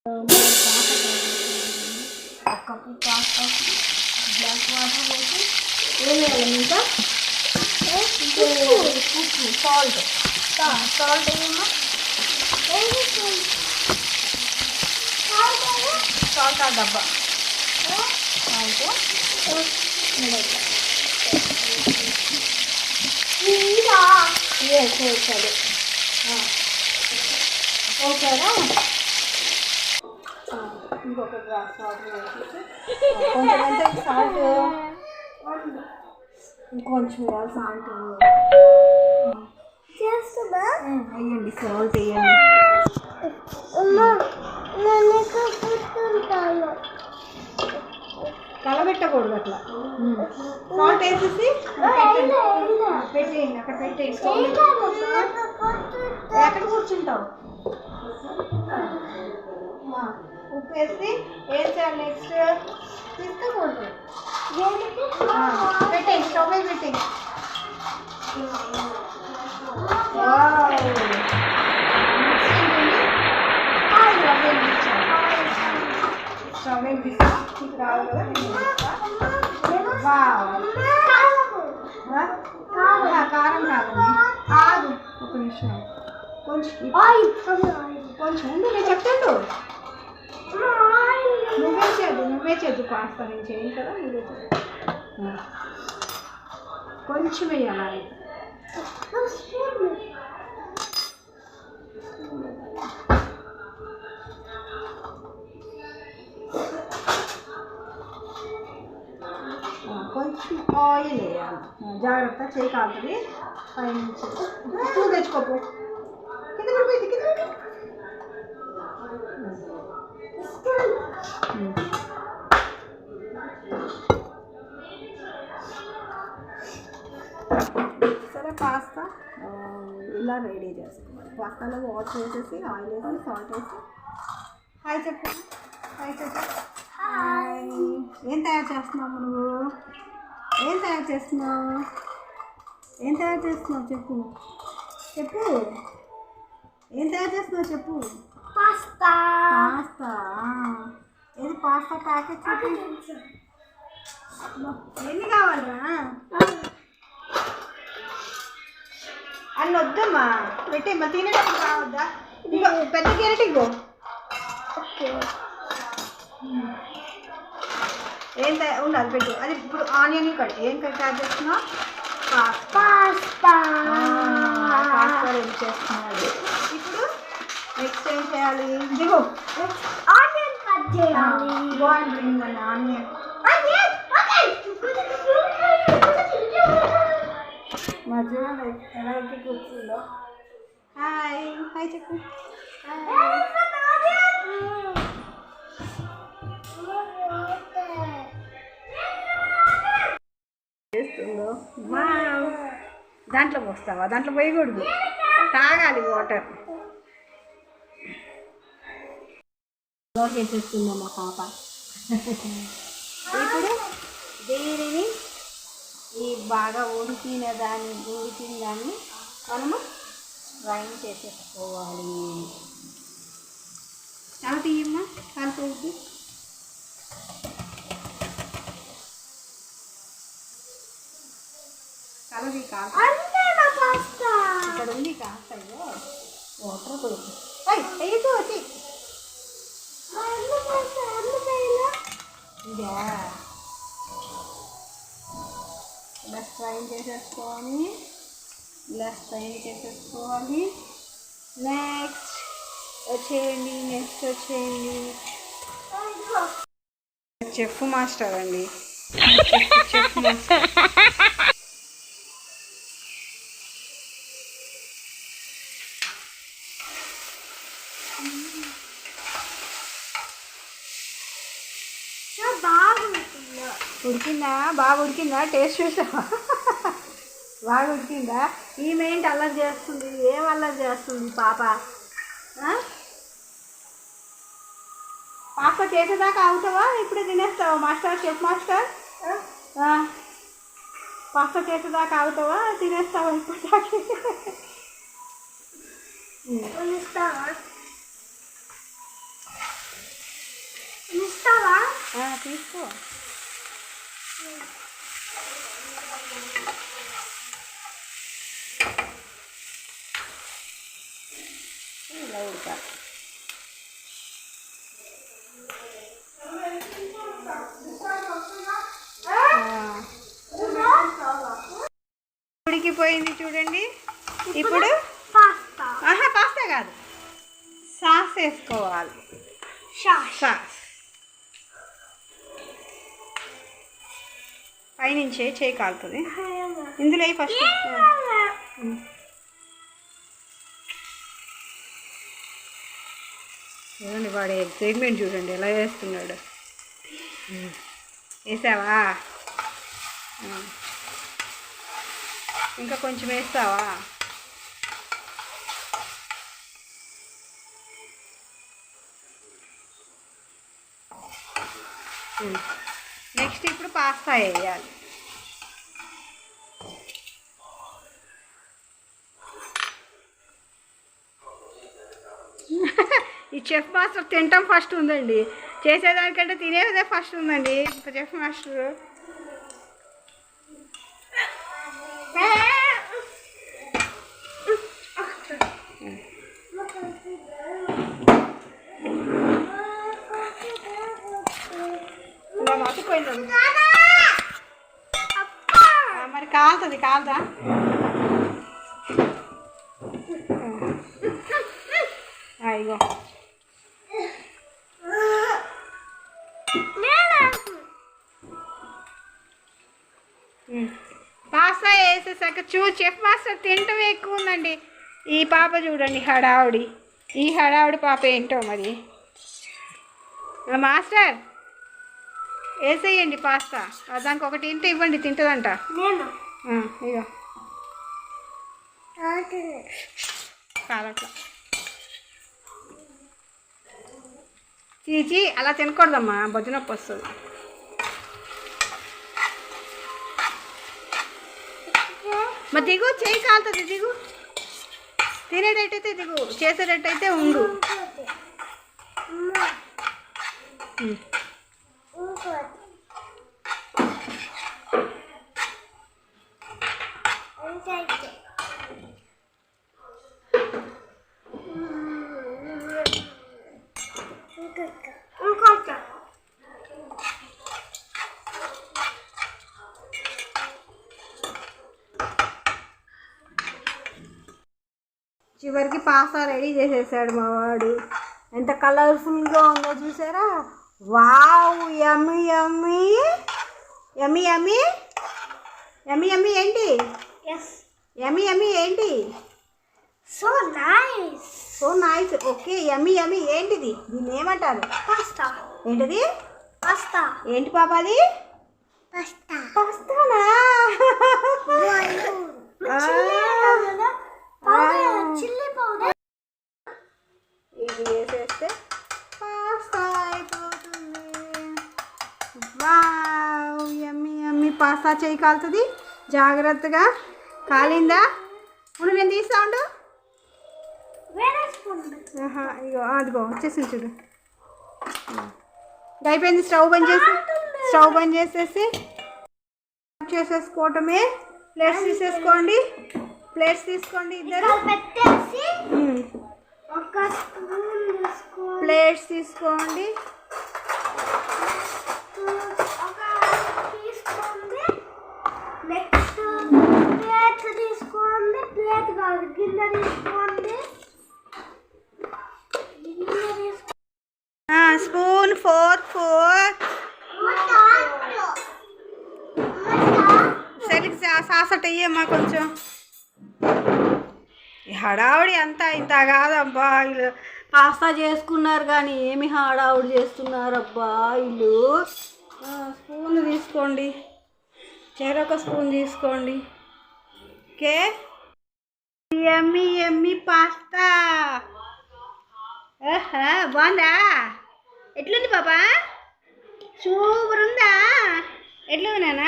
ఒక cup pasta glass water వేసి ఏం వేయాలి ఇంకా ఉప్పు సాల్ట్ ఏమో సాల్ట్ ఆ డబ్బా సాల్ట్ సరే ఓకేనా ఇంకొక గ్లాస్ వాటర్ వేసేసి కొంచెం ఎంత సాల్ట్ ఇంకొంచెం వేయాలి సాల్ట్ వేయండి సాల్ట్ వేయండి కలబెట్టకూడదు అట్లా సాల్ట్ వేసేసి పెట్టేయండి అక్కడ పెట్టేయండి ఎక్కడ కూర్చుంటావు ఉప్పు వేసి ఏం చేయాలి నెక్స్ట్ తీసుకోకూడదు పెట్టేయండి స్టవ్ మీద పెట్టేయండి స్టవ్ మీద తీసి రావాలి కదా కారం కాదండి కాదు ఒక నిమిషం కొంచెం ఉండు నేను చెప్తాను నువ్వే చేద్దు పాస్తా నేను చేయను కదా నువ్వే చేద్దు కొంచెం వేయాలి కొంచెం ఆయిల్ వేయాలి జాగ్రత్త చేయి కాలుతుంది పైనుంచి టూ తెచ్చుకోపు కింద పడిపోయింది కింద సరే పాస్తా ఇలా రెడీ చేసుకోవాలి పాస్తాలో వాటర్ వేసేసి ఆయిల్ వేసి సాల్ట్ వేసి హాయ్ చెప్పు హాయ్ చెప్పు హాయ్ ఏం తయారు చేస్తున్నావు నువ్వు ఏం తయారు చేస్తున్నావు చెప్పు చెప్పు ఏం తయారు చేస్తున్నావు చెప్పు పాస్తా ఏది పాస్తా ప్యాకెట్ ఎన్ని కావాలరా అన్నీ వద్దమ్మా పెట్టేమ్మా తినేటప్పుడు కావద్దా ఇంకో పెద్ద క్యారెట్ ఇంకో ఏం ఉండాలి పెట్టు అది ఇప్పుడు ఆనియన్ కట్ ఏం తయారు చేస్తున్నావు పాస్తా రెడీ చేస్తున్నాడు ఇప్పుడు నెక్స్ట్ ఏం చేయాలి దిగు ఆనియన్ కట్ చేయాలి ఆనియన్ మధ్యలో ఎలా ఎక్కి కూర్చుందో హాయ్ చెప్పు చేస్తుందో దాంట్లో పోస్తావా దాంట్లో పోయకూడదు తాగాలి వాటర్ చేసేస్తుందో మా పాప ఇప్పుడు దీనిని ఈ బాగా ఉడికిన దాన్ని మనము ఫ్రైన్ చేసేసుకోవాలి చాలా తీయమ్మా కాలిపోద్ది కలది ఇక్కడ ఉంది కాస్తాయో వాటర్ పోయి వేయదు వచ్చి ఇదా ఇలా ఫ్రైన్ చేసేసుకోవాలి నెక్స్ట్ వచ్చేయండి చెఫ్ మాస్టర్ అండి చెఫ్ మాస్టర్ బాగా ఉడికిందా టేస్ట్ చూసావా బాగా ఉడికిందా ఈమె ఏంటి అల్లరి చేస్తుంది ఏం అల్లరి చేస్తుంది పాప పాస్తా చేసేదాకా అవుతావా ఇప్పుడే తినేస్తావా మాస్టర్ చెఫ్ మాస్టర్ పాస్తా చేసేదాకా అవుతావా తినేస్తావా ఇప్పుడు తీసుకో. ఇలా ఉడకాలి. ఉడికిపోయింది చూడండి. ఇప్పుడు పాస్తా కాదు, సాస్ వేసుకోవాలి. సాస్ పైనుంచే చేయి కాలుతుంది. ఇందులో ఫస్ట్ చూడండి, వాడి ఎక్సైట్మెంట్ చూడండి ఎలా వేస్తున్నాడు. వేసావా? ఇంకా కొంచెం వేస్తావా? నెక్స్ట్ ఇప్పుడు పాస్తా వేయాలి. ఈ చెఫ్ మాస్టర్ తినటం ఫస్ట్ ఉందండి, చేసేదానికంటే తినేదే ఫస్ట్ ఉందండి చెఫ్ మాస్టర్. మరి కాలుతుంది, కాలుదా? ఇగో పాస్తా వేసేసాక చెఫ్ మాస్టర్ తినటం ఎక్కువ ఉందండి. ఈ పాప చూడండి హడావుడి, ఈ హడావుడి పాప ఏంటో మరి. మాస్టర్ వేసేయండి పాస్తా, దానికి ఒకటి ఇంటి ఇవ్వండి, తింటుందంట. ఇగో కాలట్లా చీచి అలా తినకూడదమ్మా, బొజ్జనొప్పి వస్తుంది. మరి దిగు, చేయి కాలుతుంది, దిగు. తినేటట్టయితే దిగు, చేసేటట్టయితే ఉండు. చివరికి పాస్తా రెడీ చేసేసాడు మా వాడు. ఎంత కలర్ఫుల్గా ఉందో చూసారా? వావ్, యమ్మీ యమ్మీ యమ్మీ యమ్మీ యమ్మీ యమ్మీ ఏంటి? యమ్మీ యమ్మీ ఏంటి? So nice, so nice. Okay, yummy yummy ఏంటిది? దీన్ని ఏమంటారు? పాస్తా. ఏంటిది? పాస్తా. ఏంటి పాప అది? పాస్తా. పాస్తానా? చిల్లీ పౌడర్ ఇది వేసేస్తే పాస్తా అయిపోతుంది. వావ్, యమ్మీ యమ్మీ. పాస్తా చేయి కాలుతుంది, జాగ్రత్తగా. కాలిందా? ఇప్పుడు నేను తీస్తా ఉండు. ఇగో అదిగో వచ్చేసింది చూడు. అయిపోయింది. స్టవ్ బంద్ చేసేసి చేసేసుకోవటమే. ప్లేట్స్ తీసేసుకోండి, ప్లేట్స్ తీసుకోండి ఇద్దరు. పెట్టేసి ఒక స్పూన్ తీసుకోండి. ప్లేట్స్ తీసుకోండి. తీసుకోండి. నెక్స్ట్ ప్లేట్ తీసుకోండి. ప్లేట్ కాదు, గిన్నె తీసుకోండి. స్పూన్, ఫోర్క్, సరికి సాసట అయ్యమ్మా కొంచెం. ఈ హడావుడి అంతా ఇంత కాదబ్బా. వీళ్ళు పాస్తా చేసుకున్నారు కానీ ఏమి హడావుడి చేస్తున్నారబ్బా వీళ్ళు. స్పూన్ తీసుకోండి, చెరొక స్పూన్ తీసుకోండి. ఓకే, యమ్మీ యమ్మీ పాస్తా. బాగుందా? ఎట్లుంది పాపా? సూపర్ ఉందా? ఎట్లుంది నాన్న?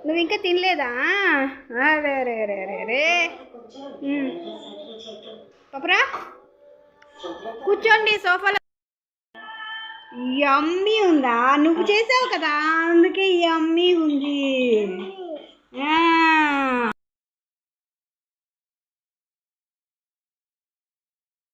నువ్వు ఇంకా తినలేదా? అరే రే రే రే రే. పాపరా కూర్చోండి సోఫాలో. యమ్మీ ఉందా? నువ్వు చేసావు కదా అందుకే యమ్మీ ఉంది.